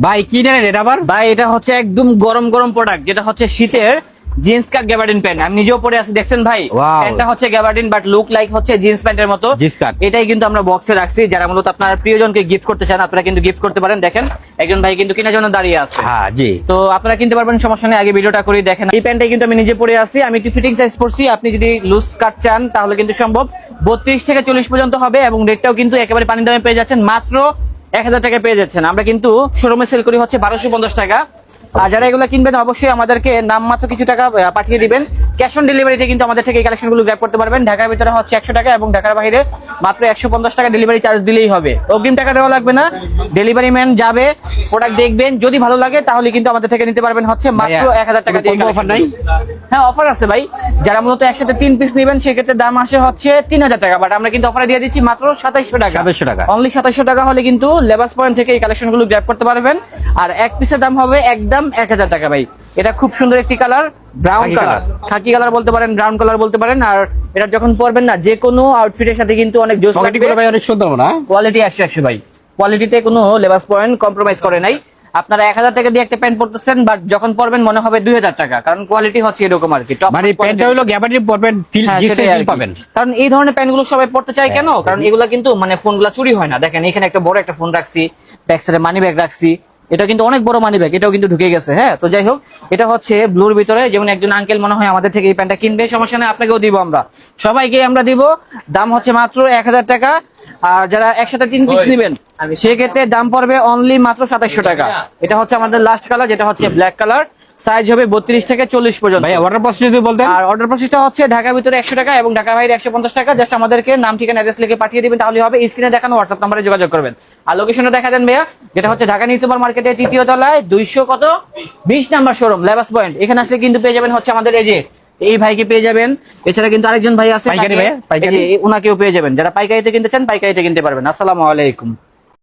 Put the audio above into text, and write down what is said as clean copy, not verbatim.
ভাই কি নেন এটা আবার? ভাই এটা হচ্ছে একদম গরম গরম প্রোডাক্ট, যেটা হচ্ছে শীতের জিন্স কাট গ্যাবার্ডিন প্যান্ট। আমি নিজেও পরে আছি, দেখছেন ভাই Wow. প্যান্টটা হচ্ছে গ্যাবার্ডিন বাট লুক লাইক হচ্ছে জিন্স প্যান্টের মতো। জিন্স কাট। এটাই কিন্তু আমরা বক্সে রাখছি, যারা মূলত আপনার প্রিয়জনকে গিফট করতে চান আপনারা কিন্তু গিফট করতে পারেন। দেখেন একজন ভাই কিন্তু কেনার জন্য দাঁড়িয়ে আছে। হ্যাঁ জি। তো আপনারা কিনতে পারবেন, সমস্যা নেই। আগে ভিডিওটা করে দেখেন। এই প্যান্টটাই কিন্তু আমি নিজে পরে আছি, আমি একটু ফিটিং সাইজ পরছি। আপনি যদি লুজ কাট চান তাহলে কিন্তু সম্ভব, 32 থেকে 40 পর্যন্ত হবে এবং রেটটাও কিন্তু একেবারে পানি দামে পেয়ে যাচ্ছেন, মাত্র 1000 টাকা পেয়ে যাচ্ছেন। আমরা কিন্তু শোরুমে সেল করি হচ্ছে 1250 টাকা। আর যারা এগুলো কিনবেন অবশ্যই আমাদেরকে নামমাত্র কিছু টাকা পাঠিয়ে দিবেন। ক্যাশ অন ডেলিভারিতে কিন্তু আমাদের থেকে এই কালেকশনগুলো গ্র্যাব করতে পারবেন। ঢাকার ভিতরে হচ্ছে 100 টাকা এবং ঢাকার বাইরে মাত্র 150 টাকা ডেলিভারি চার্জ দিলেই হবে। অগ্রিম টাকা দেওয়া লাগবে না, ডেলিভারি ম্যান যাবে, প্রোডাক্ট দেখবেন, যদি ভালো লাগে তাহলে কিন্তু আমাদের থেকে নিতে পারবেন হচ্ছে মাত্র 1000 টাকা দিয়ে। অফার নাই? হ্যাঁ অফার আছে ভাই, যারা মূলত একসাথে 3 পিস নেবেন সেক্ষেত্রে দাম আসে হচ্ছে 3000 টাকা, বাট আমরা কিন্তু অফারে দিয়ে দিচ্ছি মাত্র 2700 টাকা। 2700 টাকা অনলি 2700 টাকা হলে কিন্তু লেবাস পয়েন্ট থেকে এই কালেকশনগুলো গ্র্যাব করতে পারবেন। আর এক পিসের দাম হবে একদম 1000 টাকা ভাই। এটা খুব সুন্দর একটি কালার, ব্রাউন কালার, খাকি কালার বলতে পারেন, ব্রাউন কালার বলতে পারেন। আর এটা যখন পরবেন না যে কোনো আউটফিটের সাথে কিন্তু অনেক জোস লাগবে ভাই, অনেক সুন্দর না? কোয়ালিটি 100 ভাই, কোয়ালিটিতে কোনো লেবাস পয়েন্ট কম্প্রোমাইজ করে নাই। আপনারা 1000 টাকা দিয়ে একটা প্যান্ট পরতেছেন, বাট যখন পরবেন মনে হবে 2000 টাকা, কারণ কোয়ালিটি হচ্ছে এরকম আর কি। মানে প্যান্টটা হলো গ্যাবার্ডিন পরবেন, ফিল পাবেন। কারণ এই ধরনের প্যান্টগুলো সবাই পড়তে চায় কেন, কারণ এগুলা কিন্তু মানে ফোনগুলো চুরি হয় না। দেখেন এখানে একটা বড় একটা ফোন রাখছি, ব্যাক সাইডে মানি ব্যাগ রাখছি, এটা কিন্তু অনেক বড় মানি ব্যাগ, এটাও কিন্তু ঢুকে গেছে। হ্যাঁ তো যাই হোক, এটা হচ্ছে ব্লুর ভিতরে। যেমন একজন আঙ্কেল মনে হয় আমাদের থেকে এই প্যান্টটা কিনবে, সমস্যা নেই, আপনাকেও দিব, আমরা সবাইকে আমরা দিব। দাম হচ্ছে মাত্র 1000 টাকা। আর যারা একসাথে 3 পিস নেবেন সেক্ষেত্রে দাম পড়বে অনলি মাত্র 2700 টাকা। এটা হচ্ছে আমাদের লাস্ট কালার, যেটা হচ্ছে ব্ল্যাক কালার। সাইজ হবে 32 থেকে 40 পর্যন্ত। ভাই অর্ডার প্রসেস যদি বলতেন। আর অর্ডার প্রসেসটা হচ্ছে ঢাকার ভিতরে 100 টাকা এবং ঢাকার বাইরে 150 টাকা। জাস্ট আমাদেরকে নাম ঠিকানা অ্যাড্রেস লিখে পাঠিয়ে দিবেন, তাহলে হবে। স্ক্রিনে দেখানো হোয়াটসঅ্যাপ নম্বরে যোগাযোগ করবেন। আর লোকেশনটা দেখা দেন ভাইয়া, যেটা হচ্ছে ঢাকা নিউ সুপার মার্কেটের 3য় তলায় 220 নাম্বার শোরুম লেবাস পয়েন্ট। এখানে আসলে কিন্তু পেয়ে যাবেন হচ্ছে আমাদের এই ভাইকে পেয়ে যাবেন। এছাড়া কিন্তু আরেকজন ভাই আছে, পাইকারি ভাইয়া, পাইকারি ওনাকেও পেয়ে যাবেন। যারা পাইকারিতে কিনতে চান পাইকারিতে কিনতে পারবেন। আসসালামু আলাইকুম।